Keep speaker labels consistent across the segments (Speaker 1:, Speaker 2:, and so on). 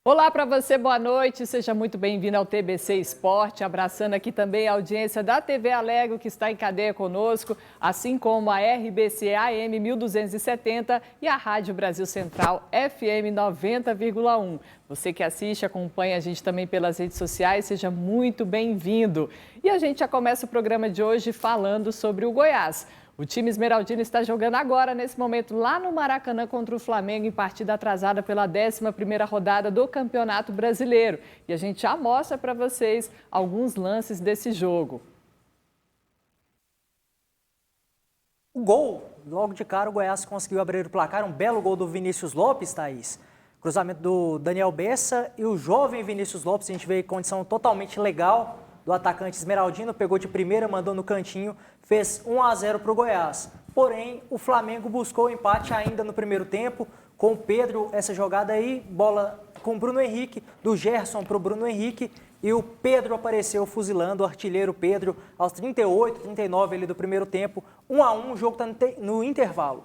Speaker 1: Olá para você, boa noite, seja muito bem-vindo ao TBC Esporte, abraçando aqui também a audiência da TV Alegro, que está em cadeia conosco, assim como a RBC AM 1270 e a Rádio Brasil Central FM 90,1. Você que assiste, acompanha a gente também pelas redes sociais, seja muito bem-vindo. E a gente já começa o programa de hoje falando sobre o Goiás. O time esmeraldino está jogando agora, nesse momento, lá no Maracanã contra o Flamengo, em partida atrasada pela 11ª rodada do Campeonato Brasileiro. E a gente já mostra para vocês alguns lances desse jogo.
Speaker 2: O gol, logo de cara, o Goiás conseguiu abrir o placar. Um belo gol do Vinícius Lopes, Thaís. Cruzamento do Daniel Bessa e o jovem Vinícius Lopes, a gente vê condição totalmente legal do atacante esmeraldino, pegou de primeira, mandou no cantinho, fez 1-0 para o Goiás. Porém, o Flamengo buscou o empate ainda no primeiro tempo, com o Pedro, essa jogada aí, bola com o Bruno Henrique, do Gerson para o Bruno Henrique, e o Pedro apareceu fuzilando, o artilheiro Pedro, aos 38, 39 ali do primeiro tempo, 1-1, o jogo está no intervalo.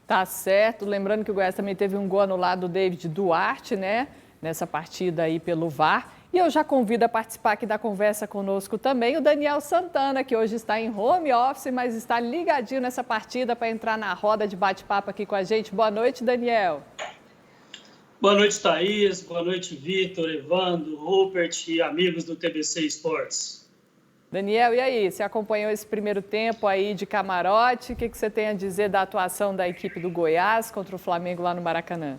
Speaker 1: Tá certo, lembrando que o Goiás também teve um gol anulado do David Duarte, né, nessa partida aí pelo VAR. E eu já convido a participar aqui da conversa conosco também o Daniel Santana, que hoje está em home office, mas está ligadinho nessa partida para entrar na roda de bate-papo aqui com a gente. Boa noite, Daniel.
Speaker 3: Boa noite, Thaís. Boa noite, Vitor, Evandro, Rupert e amigos do TBC Esportes.
Speaker 1: Daniel, e aí? Você acompanhou esse primeiro tempo aí de camarote? O que você tem a dizer da atuação da equipe do Goiás contra o Flamengo lá no Maracanã?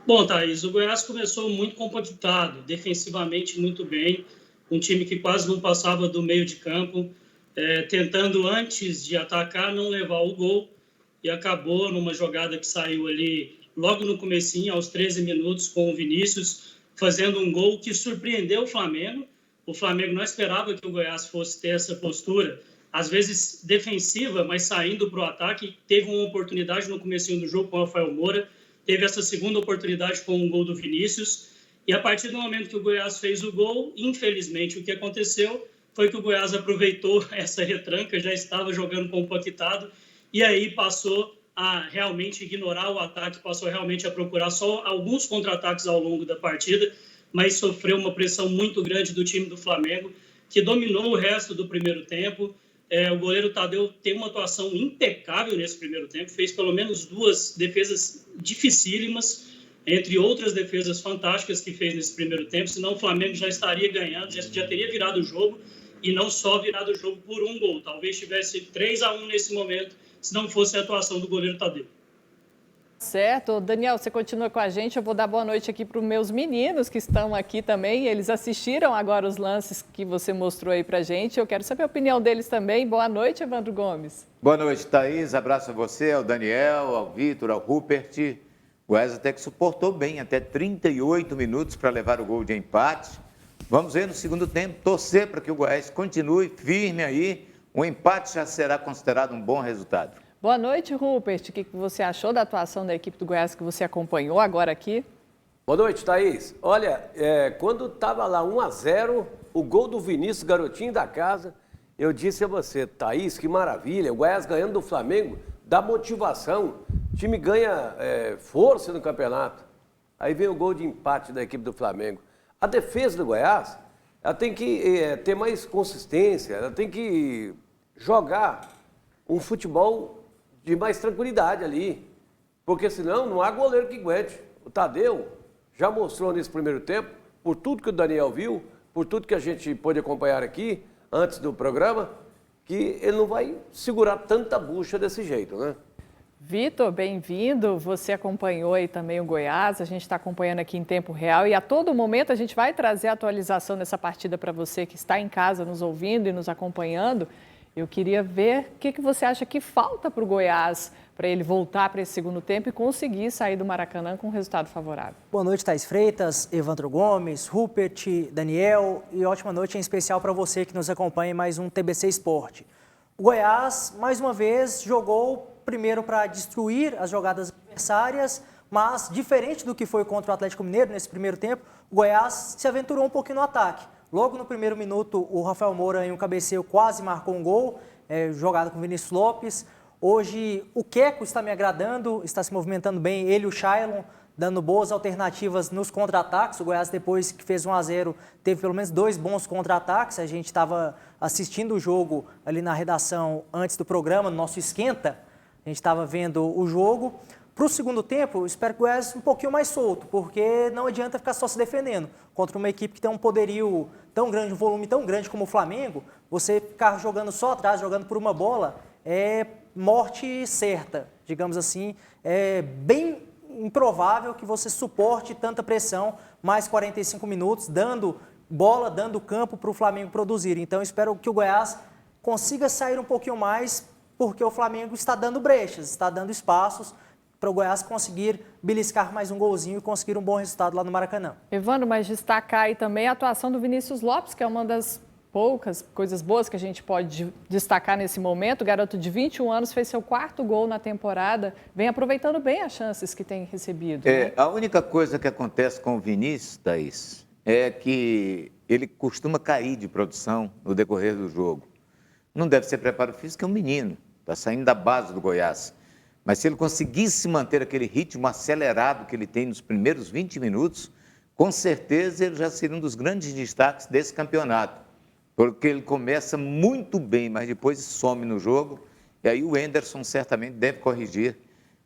Speaker 3: Bom, Thaís, o Goiás começou muito compactado, defensivamente muito bem, um time que quase não passava do meio de campo, tentando antes de atacar não levar o gol, e acabou numa jogada que saiu ali logo no comecinho, aos 13 minutos, com o Vinícius, fazendo um gol que surpreendeu o Flamengo. O Flamengo não esperava que o Goiás fosse ter essa postura, às vezes defensiva, mas saindo para o ataque. Teve uma oportunidade no comecinho do jogo com o Rafael Moura, teve essa segunda oportunidade com um gol do Vinícius, e a partir do momento que o Goiás fez o gol, infelizmente o que aconteceu foi que o Goiás aproveitou essa retranca, já estava jogando compactado, e aí passou a realmente ignorar o ataque, passou realmente a procurar só alguns contra-ataques ao longo da partida, mas sofreu uma pressão muito grande do time do Flamengo, que dominou o resto do primeiro tempo. O goleiro Tadeu tem uma atuação impecável nesse primeiro tempo, fez pelo menos 2 defesas dificílimas, entre outras defesas fantásticas que fez nesse primeiro tempo, senão o Flamengo já estaria ganhando, já teria virado o jogo, e não só virado o jogo por um gol, talvez tivesse 3-1 nesse momento, se não fosse a atuação do goleiro Tadeu.
Speaker 1: Certo. Daniel, você continua com a gente. Eu vou dar boa noite aqui para os meus meninos que estão aqui também. Eles assistiram agora os lances que você mostrou aí para a gente. Eu quero saber a opinião deles também. Boa noite, Evandro Gomes.
Speaker 4: Boa noite, Thaís. Abraço a você, ao Daniel, ao Vitor, ao Rupert. O Goiás até que suportou bem, até 38 minutos para levar o gol de empate. Vamos ver no segundo tempo, torcer para que o Goiás continue firme aí. O empate já será considerado um bom resultado.
Speaker 1: Boa noite, Rupert. O que você achou da atuação da equipe do Goiás que você acompanhou agora aqui?
Speaker 5: Boa noite, Thaís. Olha, quando estava lá 1-0, o gol do Vinícius, garotinho da casa, eu disse a você, Thaís, que maravilha, o Goiás ganhando do Flamengo, dá motivação, o time ganha força no campeonato. Aí vem o gol de empate da equipe do Flamengo. A defesa do Goiás, ela tem que ter mais consistência, ela tem que jogar um futebol de mais tranquilidade ali, porque senão não há goleiro que aguente. O Tadeu já mostrou nesse primeiro tempo, por tudo que o Daniel viu, por tudo que a gente pôde acompanhar aqui, antes do programa, que ele não vai segurar tanta bucha desse jeito, né?
Speaker 1: Vitor, bem-vindo. Você acompanhou aí também o Goiás, a gente está acompanhando aqui em tempo real e a todo momento a gente vai trazer a atualização dessa partida para você que está em casa nos ouvindo e nos acompanhando. Eu queria ver o que você acha que falta para o Goiás para ele voltar para esse segundo tempo e conseguir sair do Maracanã com um resultado favorável.
Speaker 2: Boa noite, Thaís Freitas, Evandro Gomes, Rupert, Daniel, e ótima noite em especial para você que nos acompanha em mais um TBC Esporte. O Goiás, mais uma vez, jogou primeiro para destruir as jogadas adversárias, mas diferente do que foi contra o Atlético Mineiro nesse primeiro tempo, o Goiás se aventurou um pouquinho no ataque. Logo no primeiro minuto, o Rafael Moura, em um cabeceio, quase marcou um gol, jogado com o Vinícius Lopes. Hoje, o Queco está me agradando, está se movimentando bem, ele e o Shailon dando boas alternativas nos contra-ataques. O Goiás, depois que fez 1-0, teve pelo menos 2 bons contra-ataques. A gente estava assistindo o jogo ali na redação antes do programa, no nosso esquenta. A gente estava vendo o jogo. Para o segundo tempo, eu espero que o Goiás um pouquinho mais solto, porque não adianta ficar só se defendendo. Contra uma equipe que tem um poderio tão grande, um volume tão grande como o Flamengo, você ficar jogando só atrás, jogando por uma bola, é morte certa, digamos assim. É bem improvável que você suporte tanta pressão, mais 45 minutos, dando bola, dando campo para o Flamengo produzir. Então, espero que o Goiás consiga sair um pouquinho mais, porque o Flamengo está dando brechas, está dando espaços para o Goiás conseguir beliscar mais um golzinho e conseguir um bom resultado lá no Maracanã.
Speaker 1: Evandro, mas destacar aí também a atuação do Vinícius Lopes, que é uma das poucas coisas boas que a gente pode destacar nesse momento. O garoto de 21 anos fez seu 4º gol na temporada, vem aproveitando bem as chances que tem recebido. Né?
Speaker 4: A única coisa que acontece com o Vinícius, Thaís, é que ele costuma cair de produção no decorrer do jogo. Não deve ser preparo físico, é um menino, está saindo da base do Goiás. Mas se ele conseguisse manter aquele ritmo acelerado que ele tem nos primeiros 20 minutos, com certeza ele já seria um dos grandes destaques desse campeonato. Porque ele começa muito bem, mas depois some no jogo. E aí o Henderson certamente deve corrigir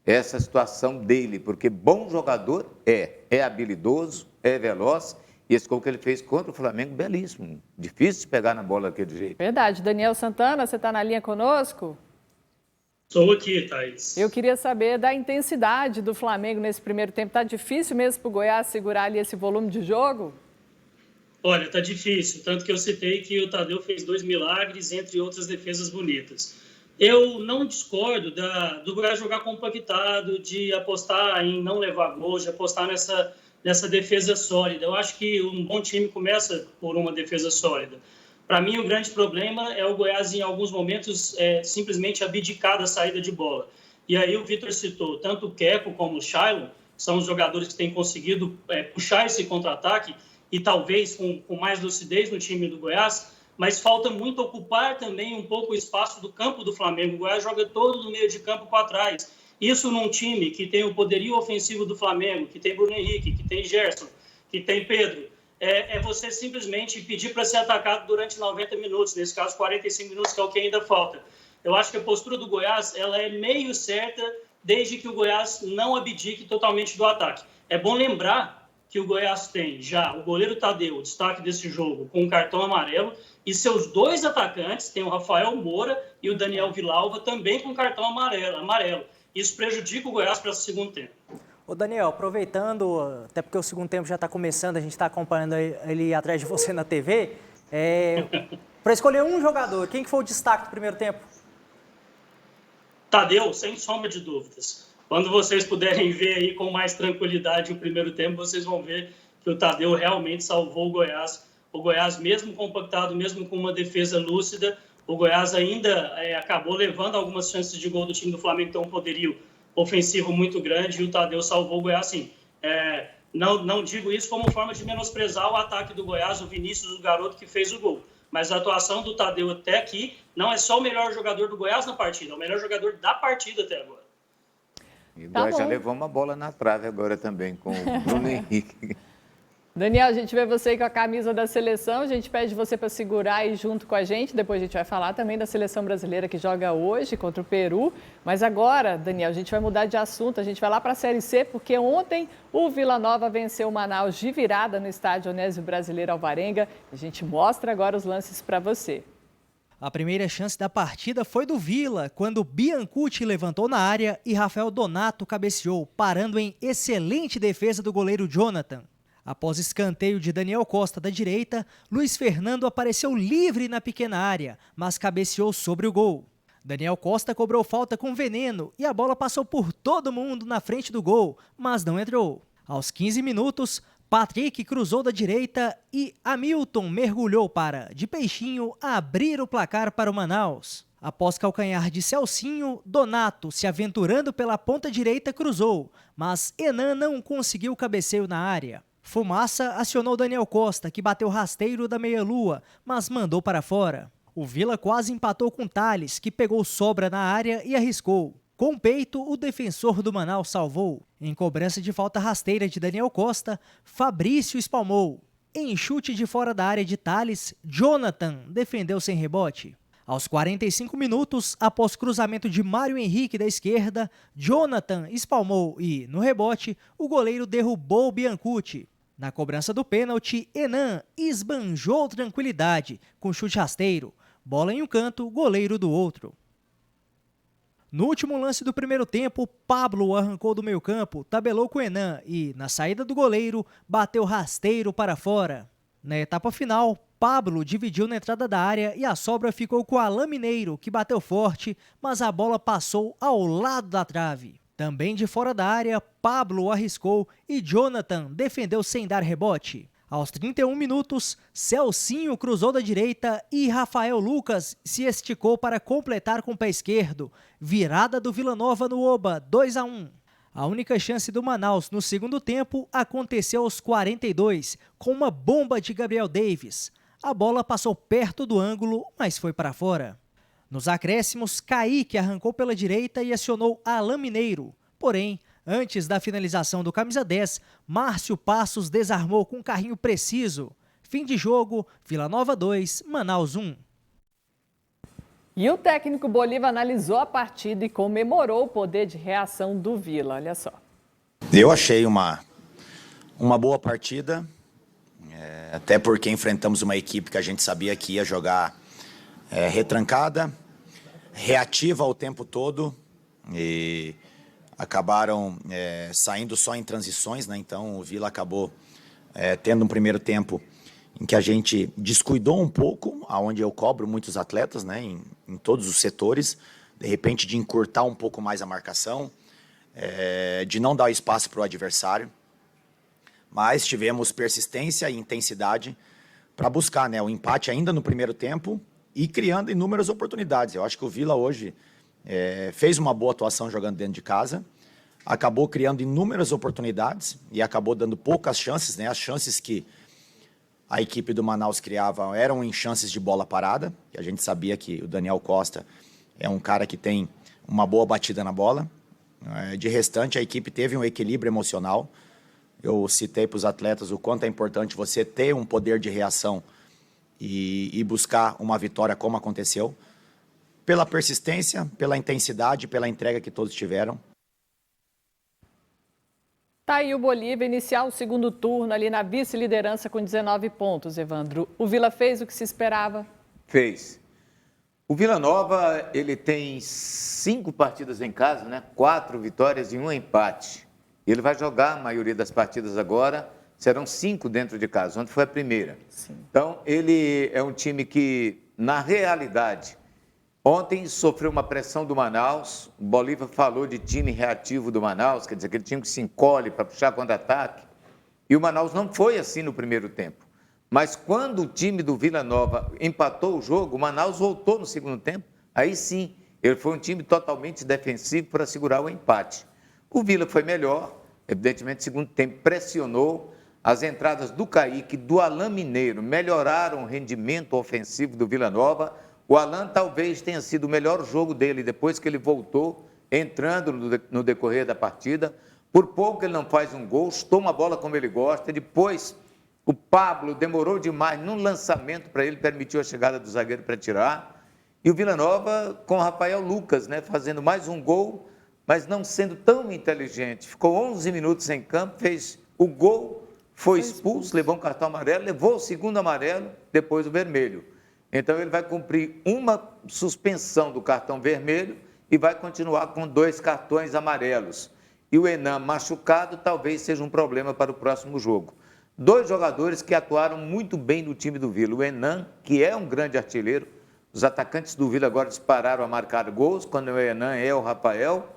Speaker 4: essa situação dele, porque bom jogador é habilidoso, é veloz. E esse gol que ele fez contra o Flamengo, belíssimo. Difícil de pegar na bola daquele jeito.
Speaker 1: Verdade. Daniel Santana, você está na linha conosco?
Speaker 3: Estou aqui, Thaís.
Speaker 1: Eu queria saber da intensidade do Flamengo nesse primeiro tempo. Está difícil mesmo para o Goiás segurar ali esse volume de jogo?
Speaker 3: Olha, está difícil. Tanto que eu citei que o Tadeu fez 2 milagres, entre outras defesas bonitas. Eu não discordo do Goiás jogar compactado, de apostar em não levar gols, de apostar nessa defesa sólida. Eu acho que um bom time começa por uma defesa sólida. Para mim, o grande problema é o Goiás, em alguns momentos, simplesmente abdicar da saída de bola. E aí o Vitor citou tanto o Keco como o Shailon, são os jogadores que têm conseguido puxar esse contra-ataque e talvez com mais lucidez no time do Goiás, mas falta muito ocupar também um pouco o espaço do campo do Flamengo. O Goiás joga todo no meio de campo para trás. Isso num time que tem o poderio ofensivo do Flamengo, que tem Bruno Henrique, que tem Gerson, que tem Pedro. É você simplesmente pedir para ser atacado durante 90 minutos, nesse caso 45 minutos, que é o que ainda falta. Eu acho que a postura do Goiás ela é meio certa, desde que o Goiás não abdique totalmente do ataque. É bom lembrar que o Goiás tem já o goleiro Tadeu, o destaque desse jogo, com um cartão amarelo, e seus 2 atacantes, tem o Rafael Moura e o Daniel Villalba, também com cartão amarelo. Isso prejudica o Goiás para esse segundo tempo.
Speaker 2: Ô Daniel, aproveitando, até porque o segundo tempo já está começando, a gente está acompanhando ele atrás de você na TV, para escolher um jogador, quem que foi o destaque do primeiro tempo?
Speaker 3: Tadeu, sem sombra de dúvidas. Quando vocês puderem ver aí com mais tranquilidade o primeiro tempo, vocês vão ver que o Tadeu realmente salvou o Goiás. O Goiás, mesmo compactado, mesmo com uma defesa lúcida, o Goiás ainda acabou levando algumas chances de gol do time do Flamengo, que tem um poderio ofensivo muito grande, e o Tadeu salvou o Goiás, sim. Não digo isso como forma de menosprezar o ataque do Goiás, o Vinícius, o garoto que fez o gol. Mas a atuação do Tadeu até aqui não é só o melhor jogador do Goiás na partida, é o melhor jogador da partida até agora.
Speaker 4: E o Goiás já levou uma bola na trave agora também, com o Bruno Henrique.
Speaker 1: Daniel, a gente vê você aí com a camisa da seleção, a gente pede você para segurar aí junto com a gente, depois a gente vai falar também da seleção brasileira que joga hoje contra o Peru, mas agora, Daniel, a gente vai mudar de assunto, a gente vai lá para a Série C, porque ontem o Vila Nova venceu o Manaus de virada no estádio Onésio Brasileiro Alvarenga, a gente mostra agora os lances para você.
Speaker 6: A primeira chance da partida foi do Vila, quando Biancucci levantou na área e Rafael Donato cabeceou, parando em excelente defesa do goleiro Jonathan. Após escanteio de Daniel Costa da direita, Luiz Fernando apareceu livre na pequena área, mas cabeceou sobre o gol. Daniel Costa cobrou falta com veneno e a bola passou por todo mundo na frente do gol, mas não entrou. Aos 15 minutos, Patrick cruzou da direita e Hamilton mergulhou para, de peixinho, abrir o placar para o Manaus. Após calcanhar de Celcinho, Donato, se aventurando pela ponta direita, cruzou, mas Enan não conseguiu cabeceio na área. Fumaça acionou Daniel Costa, que bateu rasteiro da meia-lua, mas mandou para fora. O Vila quase empatou com Thales, que pegou sobra na área e arriscou. com o peito, o defensor do Manaus salvou. Em cobrança de falta rasteira de Daniel Costa, Fabrício espalmou. Em chute de fora da área de Thales, Jonathan defendeu sem rebote. Aos 45 minutos, após cruzamento de Mário Henrique da esquerda, Jonathan espalmou e, no rebote, o goleiro derrubou Biancucci. Na cobrança do pênalti, Enan esbanjou tranquilidade com chute rasteiro. Bola em um canto, goleiro do outro. No último lance do primeiro tempo, Pablo arrancou do meio-campo, tabelou com Enan e, na saída do goleiro, bateu rasteiro para fora. Na etapa final, Pablo dividiu na entrada da área e a sobra ficou com Alain Mineiro, que bateu forte, mas a bola passou ao lado da trave. Também de fora da área, Pablo arriscou e Jonathan defendeu sem dar rebote. Aos 31 minutos, Celcinho cruzou da direita e Rafael Lucas se esticou para completar com o pé esquerdo. Virada do Vila Nova no Oba, 2-1. A única chance do Manaus no segundo tempo aconteceu aos 42, com uma bomba de Gabriel Davis. A bola passou perto do ângulo, mas foi para fora. Nos acréscimos, Kaique arrancou pela direita e acionou Alain Mineiro. Porém, antes da finalização do camisa 10, Márcio Passos desarmou com um carrinho preciso. Fim de jogo, Vila Nova 2, Manaus 1.
Speaker 1: E o técnico Bolívar analisou a partida e comemorou o poder de reação do Vila. Olha só.
Speaker 7: Eu achei uma boa partida, até porque enfrentamos uma equipe que a gente sabia que ia jogar retrancada, reativa o tempo todo e acabaram saindo só em transições, né? Então o Vila acabou tendo um primeiro tempo em que a gente descuidou um pouco, aonde eu cobro muitos atletas, né, em todos os setores, de repente de encurtar um pouco mais a marcação, de não dar espaço para o adversário, mas tivemos persistência e intensidade para buscar, né, o empate ainda no primeiro tempo e criando inúmeras oportunidades. Eu acho que o Vila hoje fez uma boa atuação jogando dentro de casa, acabou criando inúmeras oportunidades e acabou dando poucas chances, né, as chances que a equipe do Manaus criava eram em chances de bola parada, que a gente sabia que o Daniel Costa é um cara que tem uma boa batida na bola. De restante, a equipe teve um equilíbrio emocional. Eu citei para os atletas o quanto é importante você ter um poder de reação e buscar uma vitória como aconteceu, pela persistência, pela intensidade, pela entrega que todos tiveram.
Speaker 1: Tá aí o Bolívar iniciar o segundo turno ali na vice-liderança com 19 pontos, Evandro. O Vila fez o que se esperava?
Speaker 4: Fez. O Vila Nova, ele tem 5 partidas em casa, né? 4 vitórias e 1 empate. Ele vai jogar a maioria das partidas agora, serão 5 dentro de casa, onde foi a primeira. Sim. Então, ele é um time que, na realidade, ontem sofreu uma pressão do Manaus. O Bolívar falou de time reativo do Manaus, quer dizer, aquele time que se encolhe para puxar contra-ataque. E o Manaus não foi assim no primeiro tempo. Mas quando o time do Vila Nova empatou o jogo, o Manaus voltou no segundo tempo. Aí sim, ele foi um time totalmente defensivo para segurar o empate. O Vila foi melhor, evidentemente, no segundo tempo pressionou. As entradas do Kaique e do Alain Mineiro melhoraram o rendimento ofensivo do Vila Nova. O Alain talvez tenha sido o melhor jogo dele depois que ele voltou, entrando no decorrer da partida. Por pouco ele não faz um gol, toma a bola como ele gosta. Depois, o Pablo demorou demais no lançamento para ele, permitiu a chegada do zagueiro para tirar. E o Vila Nova com o Rafael Lucas, né, fazendo mais um gol, mas não sendo tão inteligente. Ficou 11 minutos em campo, fez o gol, foi expulso, levou um cartão amarelo, levou o segundo amarelo, depois o vermelho. Então, ele vai cumprir uma suspensão do cartão vermelho e vai continuar com 2 cartões amarelos. E o Enan machucado talvez seja um problema para o próximo jogo. 2 jogadores que atuaram muito bem no time do Vila. O Enan, que é um grande artilheiro. Os atacantes do Vila agora dispararam a marcar gols, quando o Enan é o Rafael.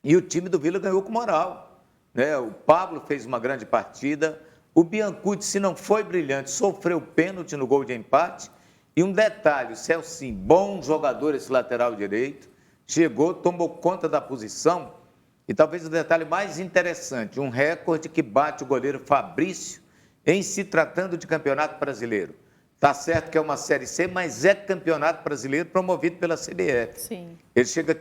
Speaker 4: E o time do Vila ganhou com moral, né? O Pablo fez uma grande partida. O Biancucci, se não foi brilhante, sofreu pênalti no gol de empate. E um detalhe, o Celcinho, bom jogador esse lateral direito, chegou, tomou conta da posição. E talvez o detalhe mais interessante, um recorde que bate o goleiro Fabrício em se tratando de campeonato brasileiro. Tá certo que é uma Série C, mas é campeonato brasileiro promovido pela CBF.
Speaker 1: Sim.
Speaker 4: Ele chegou a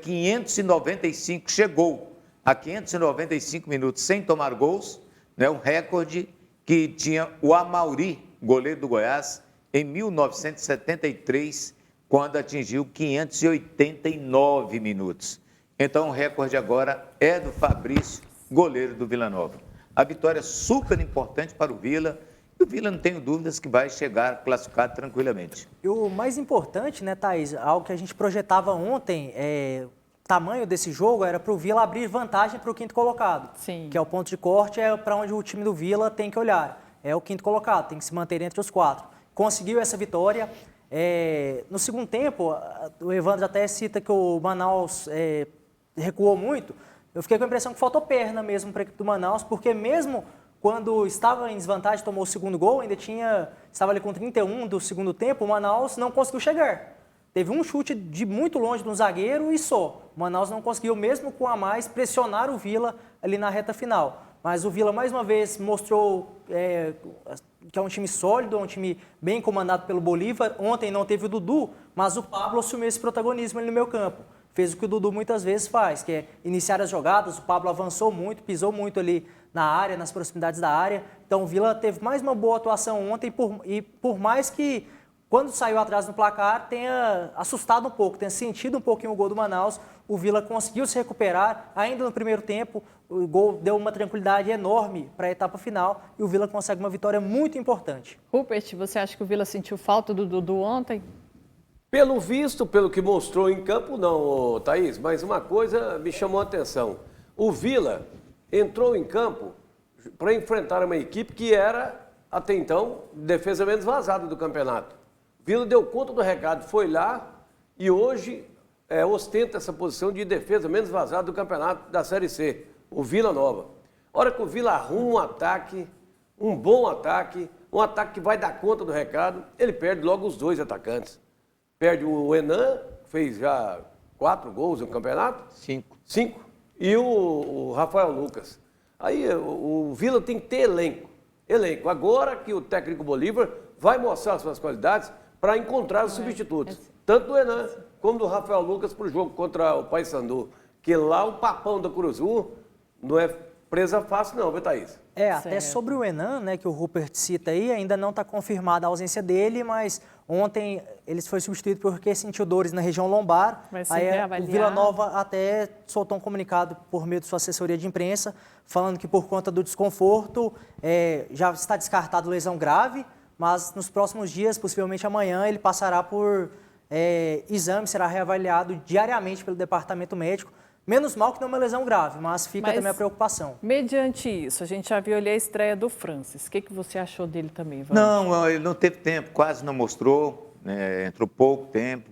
Speaker 4: 595 minutos sem tomar gols, né? Um recorde que tinha o Amauri, goleiro do Goiás, em 1973, quando atingiu 589 minutos. Então, o recorde agora é do Fabrício, goleiro do Vila Nova. A vitória é super importante para o Vila, e o Vila, não tenho dúvidas, que vai chegar classificado tranquilamente.
Speaker 2: E o mais importante, né, Thaís, algo que a gente projetava ontem, o tamanho desse jogo era para o Vila abrir vantagem para o quinto colocado.
Speaker 1: Sim.
Speaker 2: Que é o ponto de corte, é para onde o time do Vila tem que olhar. É o quinto colocado, tem que se manter entre os 4. Conseguiu essa vitória. No segundo tempo, o Evandro até cita que o Manaus recuou muito. Eu fiquei com a impressão que faltou perna mesmo para a equipe do Manaus, porque mesmo quando estava em desvantagem, tomou o segundo gol, estava ali com 31 do segundo tempo, o Manaus não conseguiu chegar. Teve um chute de muito longe de um zagueiro e só. O Manaus não conseguiu, mesmo com a mais, pressionar o Vila ali na reta final. Mas o Vila, mais uma vez, mostrou que é um time sólido, um time bem comandado pelo Bolívar. Ontem não teve o Dudu, mas o Pablo assumiu esse protagonismo ali no meio campo. Fez o que o Dudu muitas vezes faz, que é iniciar as jogadas. O Pablo avançou muito, pisou muito ali na área, nas proximidades da área. Então o Vila teve mais uma boa atuação ontem, por mais que, quando saiu atrás no placar, tenha assustado um pouco, tenha sentido um pouquinho o gol do Manaus, o Vila conseguiu se recuperar. Ainda no primeiro tempo, o gol deu uma tranquilidade enorme para a etapa final e o Vila consegue uma vitória muito importante.
Speaker 1: Rupert, você acha que o Vila sentiu falta do Dudu ontem?
Speaker 5: Pelo visto, pelo que mostrou em campo, não, Thaís, mas uma coisa me chamou a atenção. O Vila entrou em campo para enfrentar uma equipe que era, até então, defesa menos vazada do campeonato. O Vila deu conta do recado, foi lá e hoje ostenta essa posição de defesa menos vazada do campeonato da Série C, o Vila Nova. A hora que o Vila arruma um ataque, um bom ataque, um ataque que vai dar conta do recado, ele perde logo os 2 atacantes. Perde o Enan, que fez já 4 gols no campeonato. 5. E o Rafael Lucas. Aí o Vila tem que ter elenco. Agora que o técnico Bolívar vai mostrar suas qualidades para encontrar os substitutos. Tanto do Enan como do Rafael Lucas para o jogo contra o Paysandu. Que lá o papão da Curuzu não é presa fácil não, viu, Thaís?
Speaker 2: Até sobre o Enan, né, que o Rupert cita aí, ainda não está confirmada a ausência dele, mas ontem ele foi substituído porque sentiu dores na região lombar. Aí o Vila Nova até soltou um comunicado por meio de sua assessoria de imprensa, falando que por conta do desconforto já está descartado lesão grave, mas nos próximos dias, possivelmente amanhã, ele passará por exame, será reavaliado diariamente pelo departamento médico. Menos mal que não é uma lesão grave, mas fica também a preocupação.
Speaker 1: Mediante isso, a gente já viu ali a estreia do Francis. O que você achou dele também, Vânia?
Speaker 4: Não, ele não teve tempo, quase não mostrou, né? Entrou pouco tempo,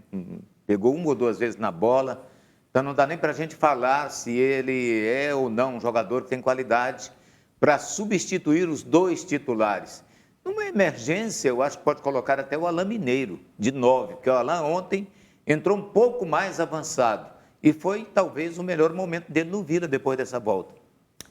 Speaker 4: pegou 1 ou 2 vezes na bola. Então não dá nem para a gente falar se ele é ou não um jogador que tem qualidade para substituir os 2 titulares. Numa emergência, eu acho que pode colocar até o Alain Mineiro, de 9, porque o Alain ontem entrou um pouco mais avançado. E foi, talvez, o melhor momento dele no Vila depois dessa volta.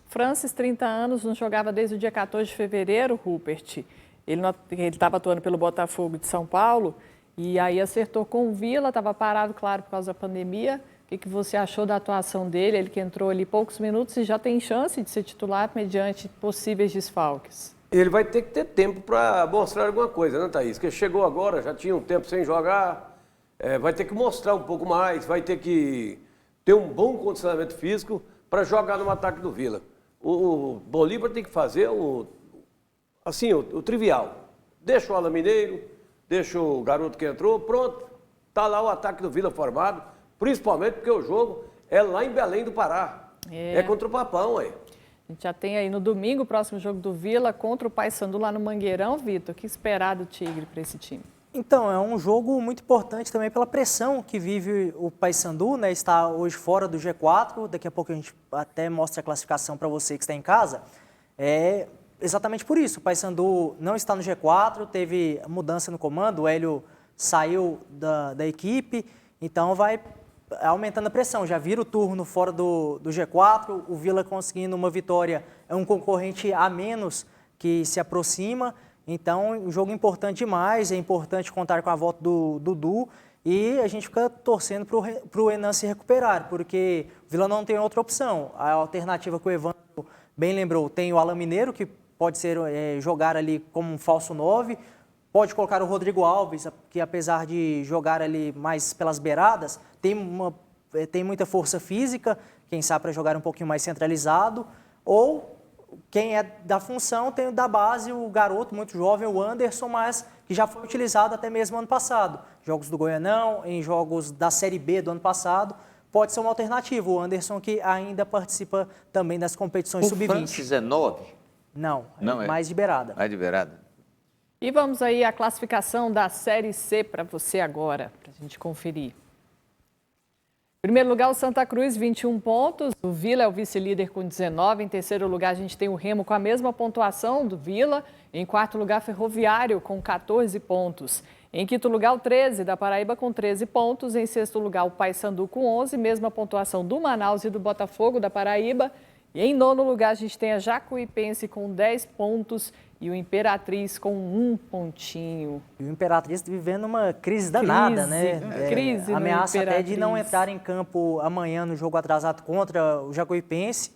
Speaker 1: Francis, 30 anos, não jogava desde o dia 14 de fevereiro, Rupert. Ele estava atuando pelo Botafogo de São Paulo e aí acertou com o Vila, estava parado, claro, por causa da pandemia. O que você achou da atuação dele? Ele que entrou ali poucos minutos e já tem chance de ser titular mediante possíveis desfalques.
Speaker 5: Ele vai ter que ter tempo para mostrar alguma coisa, né, Thaís? Porque chegou agora, já tinha um tempo sem jogar... vai ter que mostrar um pouco mais, vai ter que ter um bom condicionamento físico para jogar no ataque do Vila. O Bolívar tem que fazer o trivial. Deixa o Alain Mineiro, deixa o garoto que entrou, pronto. Está lá o ataque do Vila formado, principalmente porque o jogo é lá em Belém do Pará. É contra o Papão, aí.
Speaker 1: A gente já tem aí no domingo o próximo jogo do Vila contra o Paysandu lá no Mangueirão, Vitor. O que esperar do Tigre para esse time?
Speaker 2: Então, é um jogo muito importante também pela pressão que vive o Paysandu, né? Está hoje fora do G4, daqui a pouco a gente até mostra a classificação para você que está em casa. É exatamente por isso, o Paysandu não está no G4, teve mudança no comando, o Hélio saiu da equipe, então vai aumentando a pressão. Já vira o turno fora do G4, o Vila conseguindo uma vitória, é um concorrente a menos que se aproxima. Então, um jogo importante demais, é importante contar com a volta do Dudu e a gente fica torcendo para o Enan se recuperar, porque o Vila não tem outra opção. A alternativa que o Evandro bem lembrou, tem o Alan Mineiro, que pode ser jogar ali como um falso 9, pode colocar o Rodrigo Alves, que apesar de jogar ali mais pelas beiradas, tem muita força física, quem sabe para jogar um pouquinho mais centralizado, ou quem é da função tem da base o garoto muito jovem, o Anderson, mas que já foi utilizado até mesmo ano passado. Jogos do Goianão, em jogos da Série B do ano passado, pode ser uma alternativa. O Anderson que ainda participa também das competições sub-20. O
Speaker 4: Francis é 9?
Speaker 2: Não é mais de beirada.
Speaker 4: Mais de beirada.
Speaker 1: E vamos aí à classificação da Série C para você agora, para a gente conferir. Em primeiro lugar, o Santa Cruz, 21 pontos. O Vila é o vice-líder com 19. Em terceiro lugar, a gente tem o Remo com a mesma pontuação do Vila. Em quarto lugar, Ferroviário com 14 pontos. Em quinto lugar, o 13 da Paraíba com 13 pontos. Em sexto lugar, o Paysandu com 11, mesma pontuação do Manaus e do Botafogo da Paraíba. E em nono lugar, a gente tem a Jacuipense com 10 pontos e o Imperatriz com 1 pontinho.
Speaker 2: E o Imperatriz vivendo uma crise danada, né?
Speaker 1: Crise
Speaker 2: ameaça até de não entrar em campo amanhã no jogo atrasado contra o Jacuipense.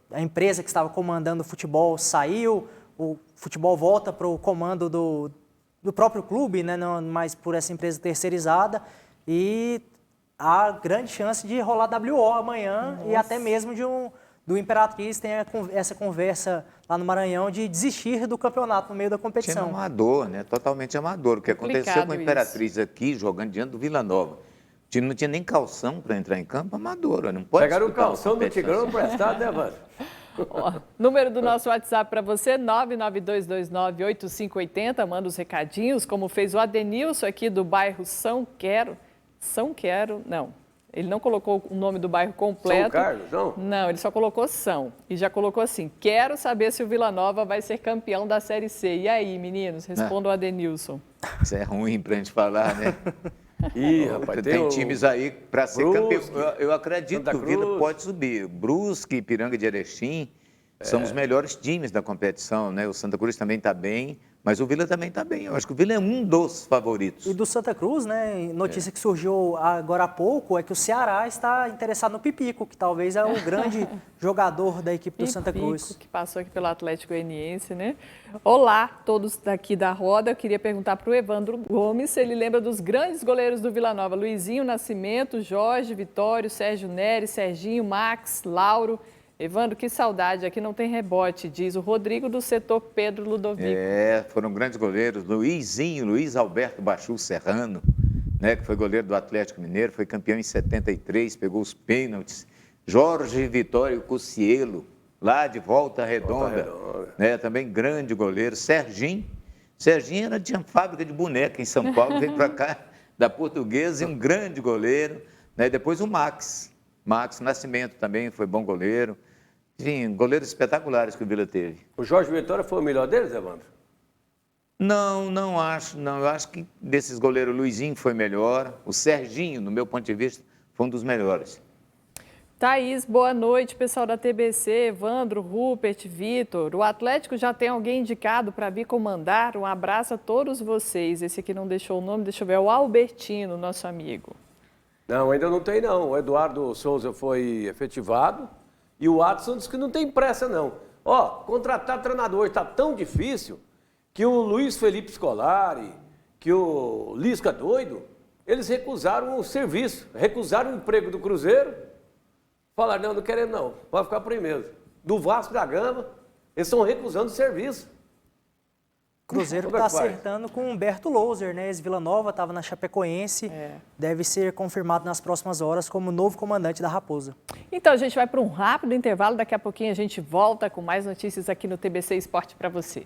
Speaker 2: A empresa que estava comandando o futebol saiu, o futebol volta para o comando do próprio clube, né? Não mais por essa empresa terceirizada. E há grande chance de rolar WO amanhã. Nossa. E até mesmo do Imperatriz tem essa conversa lá no Maranhão de desistir do campeonato no meio da competição.
Speaker 4: Time amador, né? Totalmente amador. O que aconteceu com o Imperatriz aqui, jogando diante do Vila Nova. O time não tinha nem calção para entrar em campo, amador. Não pode.
Speaker 5: Pegaram o calção do Tigrão emprestado, né, Vânia?
Speaker 1: Número do nosso WhatsApp para você, 992298580. Manda os recadinhos, como fez o Adenilson aqui do bairro São Quero. São Quero, não. Ele não colocou o nome do bairro completo.
Speaker 5: São Carlos, não?
Speaker 1: Não, ele só colocou São. E já colocou assim, quero saber se o Vila Nova vai ser campeão da Série C. E aí, meninos? Responda o Adenilson.
Speaker 4: Isso é ruim pra gente falar, né?
Speaker 5: Ih, rapaz,
Speaker 4: tem times aí para ser campeão. Eu acredito
Speaker 5: Santa
Speaker 4: que o Vila
Speaker 5: Cruz
Speaker 4: pode subir. Brusque, Ipiranga de Erechim são os melhores times da competição, né? O Santa Cruz também está bem, mas o Vila também está bem. Eu acho que o Vila é um dos favoritos.
Speaker 2: E do Santa Cruz, né? Notícia que surgiu agora há pouco é que o Ceará está interessado no Pipico, que talvez é o grande jogador da equipe do Santa Cruz.
Speaker 1: Que passou aqui pelo Atlético Goianiense, né? Olá, todos daqui da roda. Eu queria perguntar para o Evandro Gomes se ele lembra dos grandes goleiros do Vila Nova. Luizinho Nascimento, Jorge, Vitório, Sérgio Nery, Serginho, Max, Lauro. Evandro, que saudade, aqui não tem rebote, diz o Rodrigo do setor Pedro Ludovico.
Speaker 4: Foram grandes goleiros. Luiz Alberto Bachu Serrano, né, que foi goleiro do Atlético Mineiro, foi campeão em 73, pegou os pênaltis. Jorge Vitório Cucielo, lá de Volta Redonda, né, também grande goleiro. Serginho tinha fábrica de boneca em São Paulo, veio para cá da Portuguesa, e um grande goleiro. Né, depois o Max Nascimento também foi bom goleiro. Enfim, goleiros espetaculares que o Vila teve.
Speaker 5: O Jorge Vitória foi o melhor deles, Evandro?
Speaker 4: Não acho. Não. Eu acho que desses goleiros, o Luizinho foi melhor. O Serginho, no meu ponto de vista, foi um dos melhores.
Speaker 1: Thaís, boa noite, pessoal da TBC, Evandro, Rupert, Vitor. O Atlético já tem alguém indicado para vir comandar? Um abraço a todos vocês. Esse aqui não deixou o nome, deixa eu ver, é o Albertino, nosso amigo.
Speaker 5: Não, ainda não tem não. O Eduardo Souza foi efetivado e o Watson disse que não tem pressa não. Contratar treinador está tão difícil que o Luiz Felipe Scolari, que o Lisca Doido, eles recusaram o serviço, recusaram o emprego do Cruzeiro. Falaram, não queremos não, vai ficar por aí mesmo. Do Vasco da Gama, eles estão recusando o serviço.
Speaker 2: O Cruzeiro está acertando com o Humberto Louser, né? Ex-Vila Nova, estava na Chapecoense, deve ser confirmado nas próximas horas como novo comandante da Raposa.
Speaker 1: Então, a gente vai para um rápido intervalo, daqui a pouquinho a gente volta com mais notícias aqui no TBC Esporte para você.